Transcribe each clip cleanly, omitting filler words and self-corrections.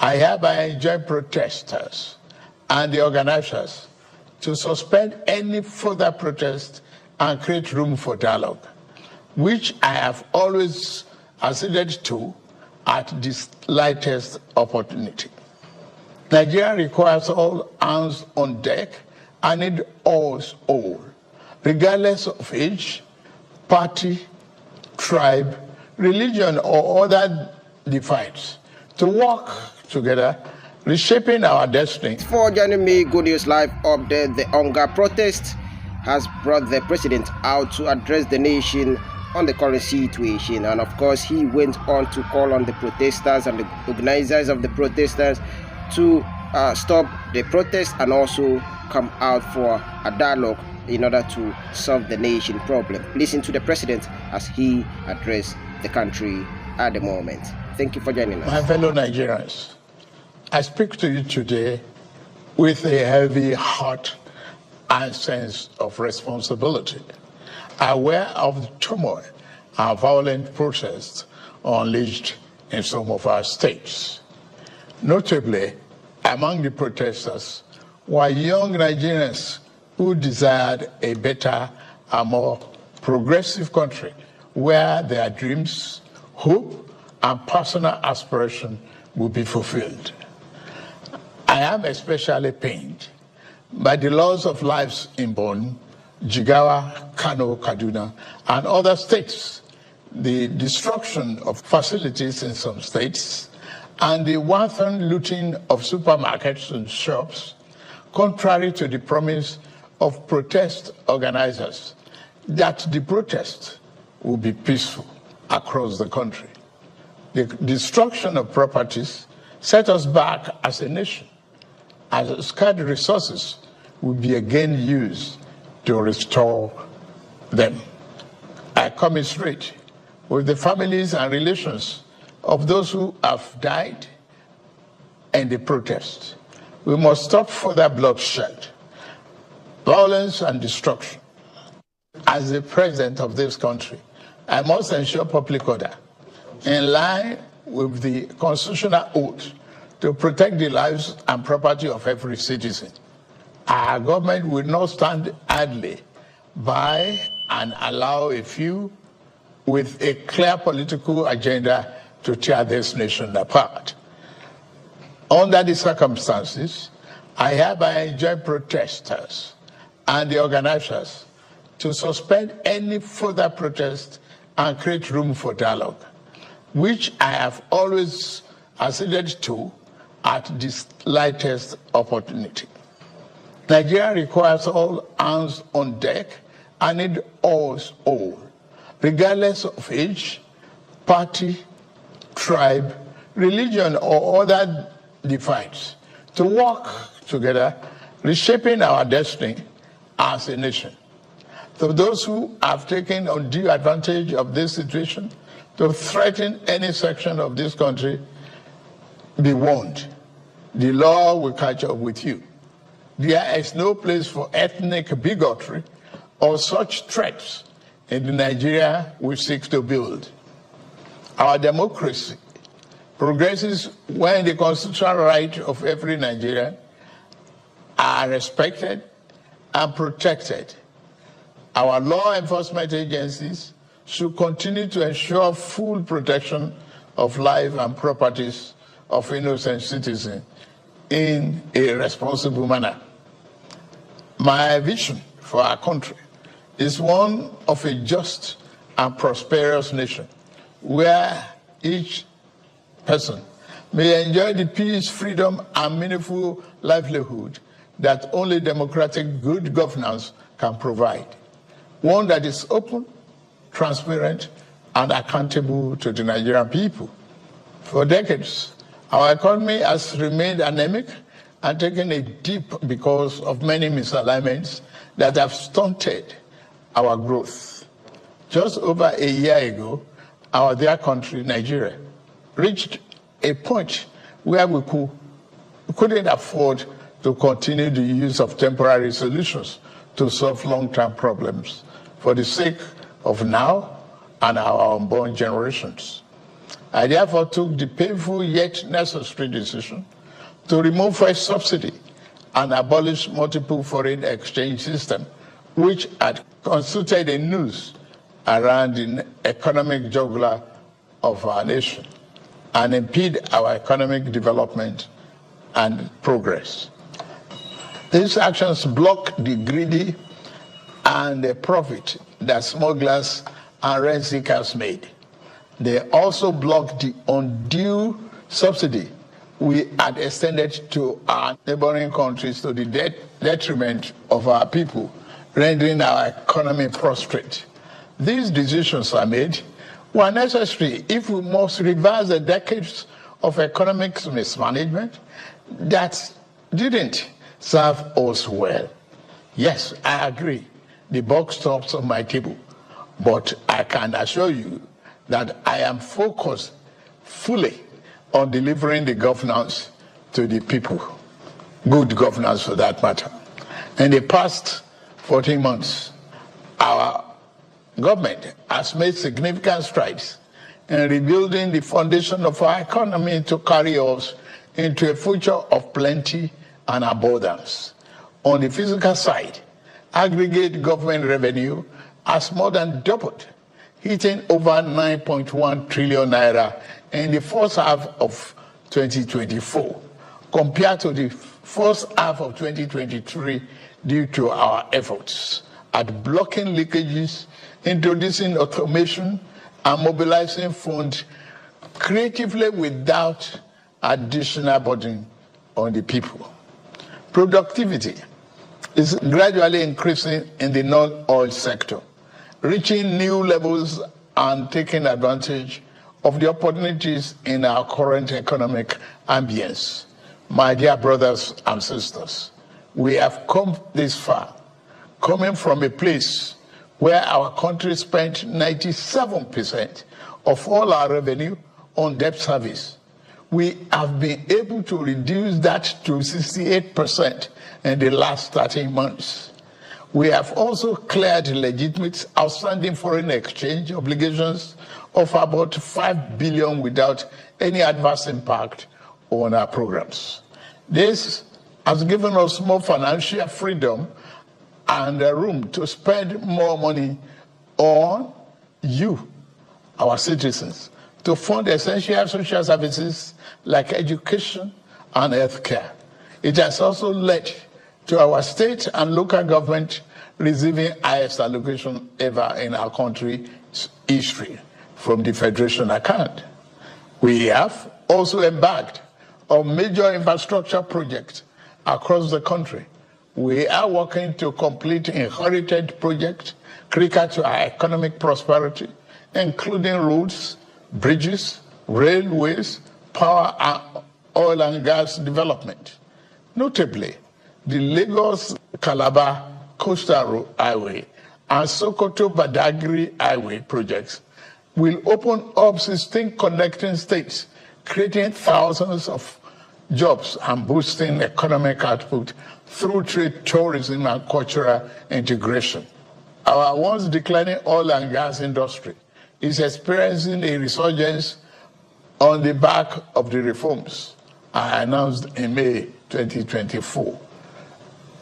I hereby enjoin protesters and the organizers to suspend any further protest and create room for dialogue, which I have always acceded to at the slightest opportunity. Nigeria requires all hands on deck and need us all, regardless of age, party, tribe, religion, or other divides, to work together, reshaping our destiny. For joining me, Good News Live update. The hunger protest has brought the president out to address the nation on the current situation, and of course he went on to call on the protesters and the organizers of the protesters to stop the protest and also come out for a dialogue in order to solve the nation problem. Listen to the president as he addressed the country at the moment. Thank you for joining us. My fellow Nigerians, I speak to you today with a heavy heart and sense of responsibility, aware of the turmoil and violent protests unleashed in some of our states. Notably, among the protesters were young Nigerians who desired a better and more progressive country where their dreams, hope, and personal aspiration will be fulfilled. I am especially pained by the loss of lives in Borno, Jigawa, Kano, Kaduna, and other states, the destruction of facilities in some states, and the wanton looting of supermarkets and shops, contrary to the promise of protest organizers that the protest will be peaceful across the country. The destruction of properties set us back as a nation, as scarce resources will be again used to restore them. I commiserate with the families and relations of those who have died in the protest. We must stop further bloodshed, violence, and destruction. As the president of this country, I must ensure public order in line with the constitutional oath to protect the lives and property of every citizen. Our government will not stand idly by and allow a few with a clear political agenda to tear this nation apart. Under the circumstances, I hereby enjoin protesters and the organizers to suspend any further protest and create room for dialogue, which I have always acceded to at the slightest opportunity. Nigeria requires all hands on deck and need us all, regardless of age, party, tribe, religion, or other divides, to work together, reshaping our destiny as a nation. To those who have taken undue advantage of this situation to threaten any section of this country, be warned. The law will catch up with you. There is no place for ethnic bigotry or such threats in the Nigeria we seek to build. Our democracy progresses when the constitutional rights of every Nigerian are respected and protected. Our law enforcement agencies should continue to ensure full protection of life and properties of innocent citizens in a responsible manner. My vision for our country is one of a just and prosperous nation where each person may enjoy the peace, freedom, and meaningful livelihood that only democratic good governance can provide. One that is open, transparent, and accountable to the Nigerian people. For decades, our economy has remained anemic and taken a dip because of many misalignments that have stunted our growth. Just over a year ago, our dear country, Nigeria, reached a point where we couldn't afford to continue the use of temporary solutions to solve long-term problems for the sake of now and our unborn generations. I therefore took the painful yet necessary decision to remove first subsidy and abolish multiple foreign exchange system, which had constituted a noose around the economic jugular of our nation and impede our economic development and progress. These actions block the greedy and the profit that smugglers and rent seekers made. They also block the undue subsidy we had extended to our neighboring countries to the detriment of our people, rendering our economy prostrate. These decisions are made were necessary if we must reverse the decades of economic mismanagement that didn't serve us well. Yes, I agree. The buck stops on my table. But I can assure you that I am focused fully on delivering the governance to the people. Good governance for that matter. In the past 14 months, our government has made significant strides in rebuilding the foundation of our economy to carry us into a future of plenty and abundance. On the physical side, aggregate government revenue has more than doubled, hitting over 9.1 trillion naira in the first half of 2024, compared to the first half of 2023, due to our efforts at blocking leakages, introducing automation, and mobilizing funds creatively without additional burden on the people. Productivity is gradually increasing in the non-oil sector, reaching new levels and taking advantage of the opportunities in our current economic ambience. My dear brothers and sisters, we have come this far, coming from a place where our country spent 97% of all our revenue on debt service. We have been able to reduce that to 68% in the last 13 months. We have also cleared legitimate outstanding foreign exchange obligations of about 5 billion without any adverse impact on our programs. This has given us more financial freedom and room to spend more money on you, our citizens, to fund essential social services like education and healthcare. It has also led to our state and local government receiving highest allocation ever in our country's history from the federation account. We have also embarked on major infrastructure projects across the country. We are working to complete inherited projects critical to our economic prosperity, including roads, bridges, railways, power, and oil and gas development. Notably, the Lagos-Calabar Coastal Highway and Sokoto-Badagry Highway projects will open up 16 connecting states, creating thousands of jobs and boosting economic output through trade, tourism, and cultural integration. Our once declining oil and gas industry is experiencing a resurgence on the back of the reforms I announced in May 2024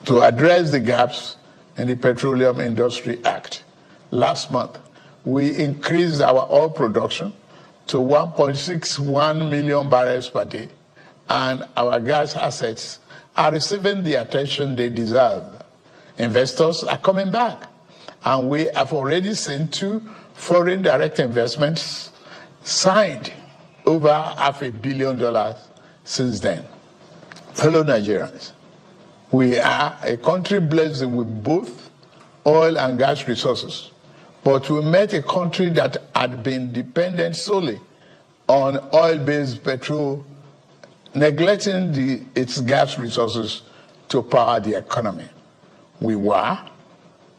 to address the gaps in the Petroleum Industry Act. Last month, we increased our oil production to 1.61 million barrels per day, and our gas assets are receiving the attention they deserve. Investors are coming back, and we have already seen 2 foreign direct investments signed, over $500 million since then. Fellow Nigerians, we are a country blessed with both oil and gas resources, but we met a country that had been dependent solely on oil-based petrol, neglecting its gas resources to power the economy. We were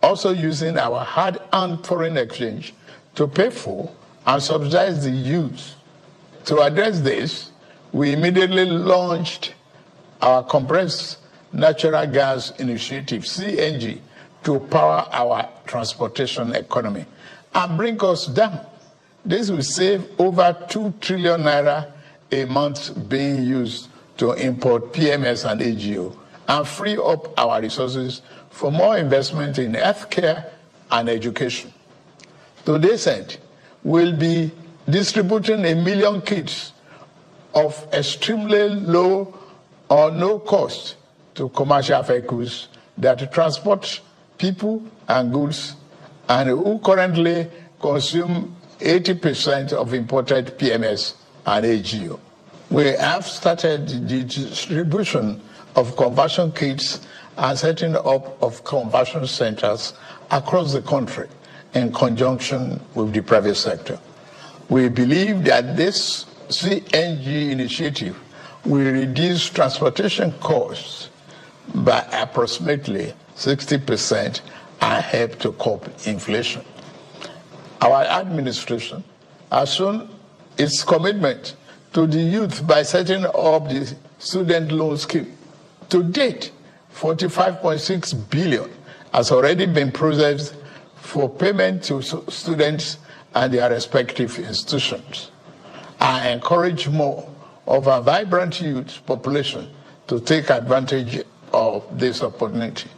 also using our hard-earned foreign exchange to pay for and subsidize the use. To address this, we immediately launched our compressed natural gas initiative, CNG, to power our transportation economy and bring us down This will save over 2 trillion naira a month being used to import PMS and AGO and free up our resources for more investment in healthcare and education. To this end, we'll be distributing 1 million kits of extremely low or no cost to commercial vehicles that transport people and goods and who currently consume 80% of imported PMS and AGO. We have started the distribution of conversion kits and setting up of conversion centers across the country in conjunction with the private sector. We believe that this CNG initiative will reduce transportation costs by approximately 60% and help to curb inflation. Our administration has shown its commitment to the youth by setting up the student loan scheme. To date, 45.6 billion has already been processed for payment to students and their respective institutions. I encourage more of our vibrant youth population to take advantage of this opportunity.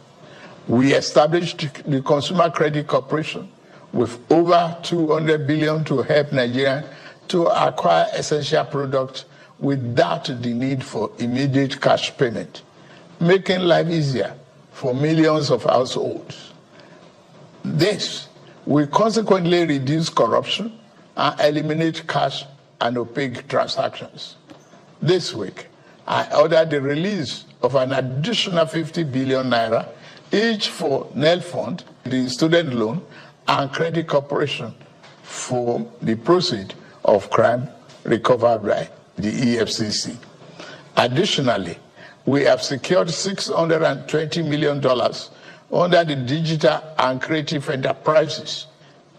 We established the Consumer Credit Corporation with over 200 billion to help Nigerians to acquire essential products without the need for immediate cash payment, making life easier for millions of households. This will consequently reduce corruption and eliminate cash and opaque transactions. This week, I ordered the release of an additional 50 billion naira, each for NEL Fund, the student loan, and Credit Corporation for the proceeds of crime recovered by the EFCC. Additionally, we have secured $620 million under the Digital and Creative Enterprises,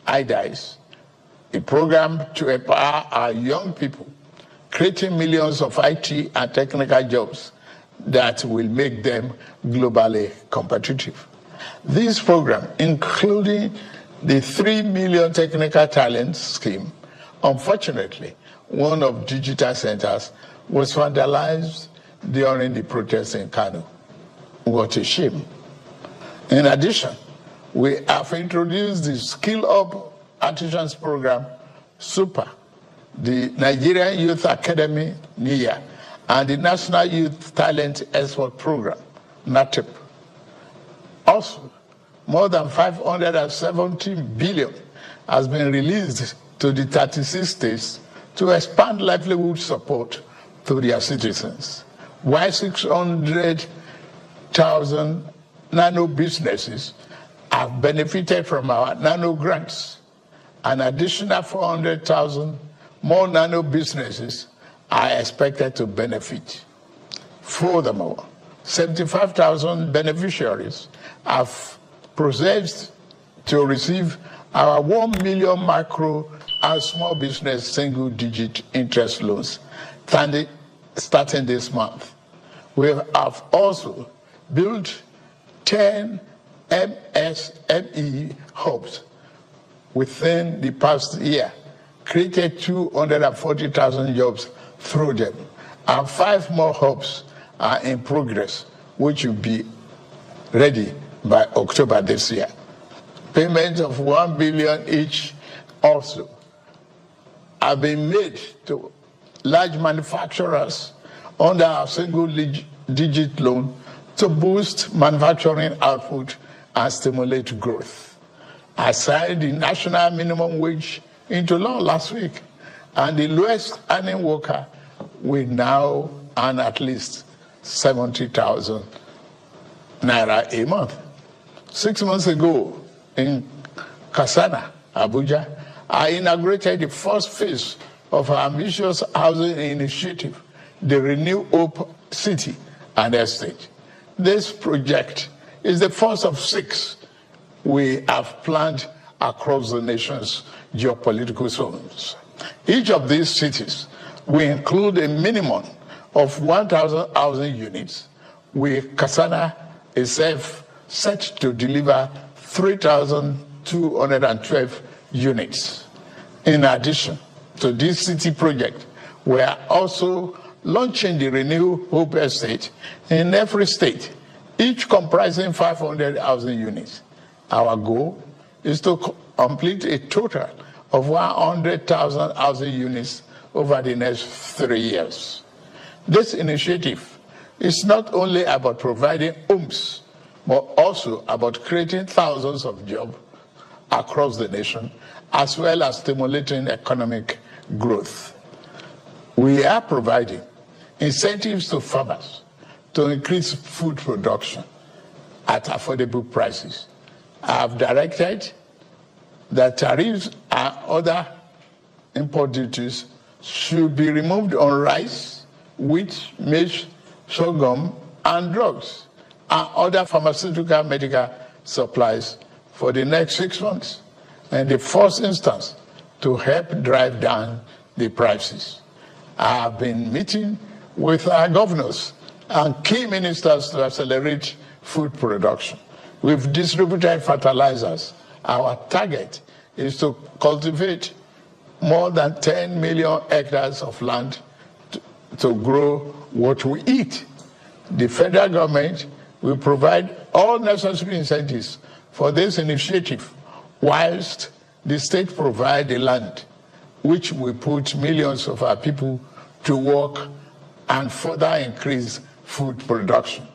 IDIs, a program to empower our young people, creating millions of IT and technical jobs that will make them globally competitive. This program, including the 3 million technical talent scheme, unfortunately, one of digital centers was vandalized during the protests in Kano. What a shame. In addition, we have introduced the Skill Up Artisans Program, SUPER, the Nigerian Youth Academy, NIA, and the National Youth Talent Export Program, NATEP. Also, more than 570 billion has been released to the 36 states to expand livelihood support to their citizens, while 600,000 nano businesses have benefited from our nano grants. An additional 400,000 more nano businesses are expected to benefit. Furthermore, 75,000 beneficiaries have processed to receive our 1 million micro and small business single-digit interest loans starting this month. We have also built 10 MSME hubs within the past year, created 240,000 jobs through them, and 5 more hubs are in progress, which will be ready by October this year. Payments of 1 billion each also have been made to large manufacturers under our single-digit loan to boost manufacturing output and stimulate growth. I signed the national minimum wage into law last week, and the lowest earning worker will now earn at least 70,000 naira a month. 6 months ago in Kasana, Abuja, I inaugurated the first phase of our ambitious housing initiative, the Renew Hope City and Estate. This project is the first of 6 we have planned across the nation's geopolitical zones. Each of these cities will include a minimum of 1,000 housing units, with Kasana itself set to deliver 3,212 units. In addition to this city project, we are also launching the Renew Hope Estate in every state, each comprising 500 housing units. Our goal is to complete a total of 100,000 housing units over the next 3 years. This initiative is not only about providing homes, but also about creating thousands of jobs across the nation, as well as stimulating economic growth. We are providing incentives to farmers to increase food production at affordable prices. I have directed that tariffs and other import duties should be removed on rice, wheat, maize, sorghum, and drugs, and other pharmaceutical medical supplies for the next 6 months, in the first instance, to help drive down the prices. I have been meeting with our governors and key ministers to accelerate food production. We've distributed fertilizers. Our target is to cultivate more than 10 million hectares of land to grow what we eat. The federal government will provide all necessary incentives for this initiative, whilst the state provides the land, which will put millions of our people to work and further increase food production.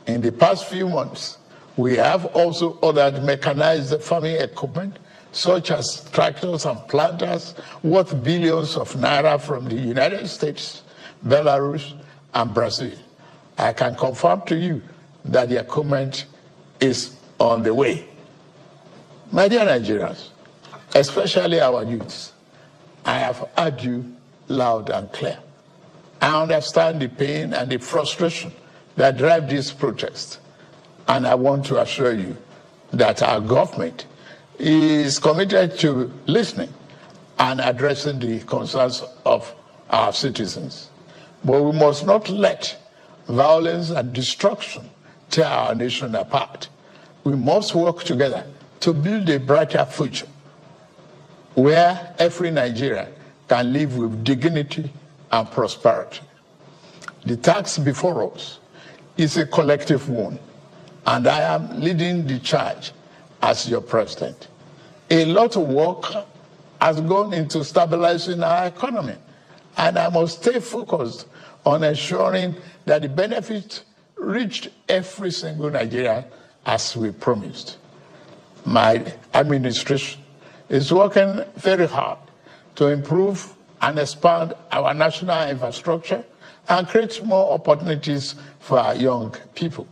In the past few months, we have also ordered mechanized farming equipment, such as tractors and planters, worth billions of naira from the United States, Belarus, and Brazil. I can confirm to you that the equipment is on the way. My dear Nigerians, especially our youths, I have heard you loud and clear. I understand the pain and the frustration that drive this protest, and I want to assure you that our government is committed to listening and addressing the concerns of our citizens. But we must not let violence and destruction tear our nation apart. We must work together to build a brighter future where every Nigerian can live with dignity and prosperity. The task before us is a collective one, and I am leading the charge as your president. A lot of work has gone into stabilizing our economy, and I must stay focused on ensuring that the benefits reached every single Nigerian as we promised. My administration is working very hard to improve and expand our national infrastructure and create more opportunities for our young people.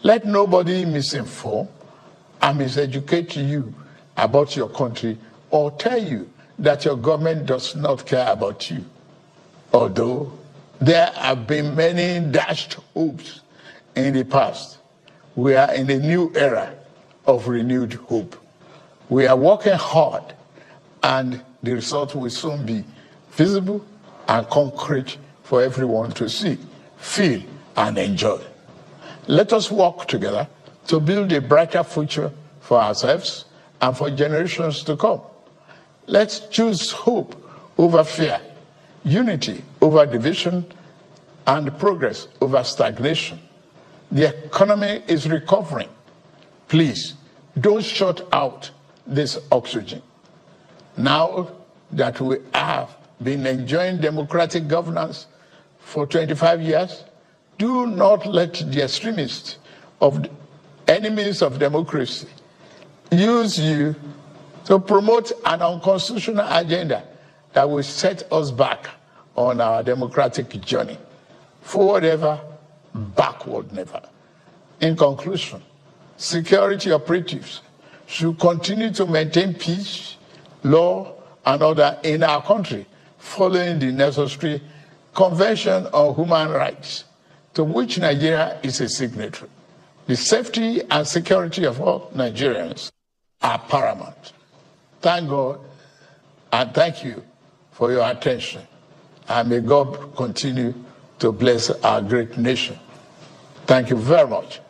Let nobody misinform and miseducate you about your country or tell you that your government does not care about you. Although there have been many dashed hopes in the past, we are in a new era of renewed hope. We are working hard, and the result will soon be visible and concrete for everyone to see, feel, and enjoy. Let us work together to build a brighter future for ourselves and for generations to come. Let's choose hope over fear, unity over division, and progress over stagnation. The economy is recovering. Please, don't shut out this oxygen. Now that we have been enjoying democratic governance for 25 years, do not let the extremists of the enemies of democracy use you to promote an unconstitutional agenda that will set us back on our democratic journey. Forward ever, backward never. In conclusion, security operatives should continue to maintain peace, law, and order in our country, following the necessary Convention on Human Rights, to which Nigeria is a signatory. The safety and security of all Nigerians are paramount. Thank God and thank you for your attention. And may God continue to bless our great nation. Thank you very much.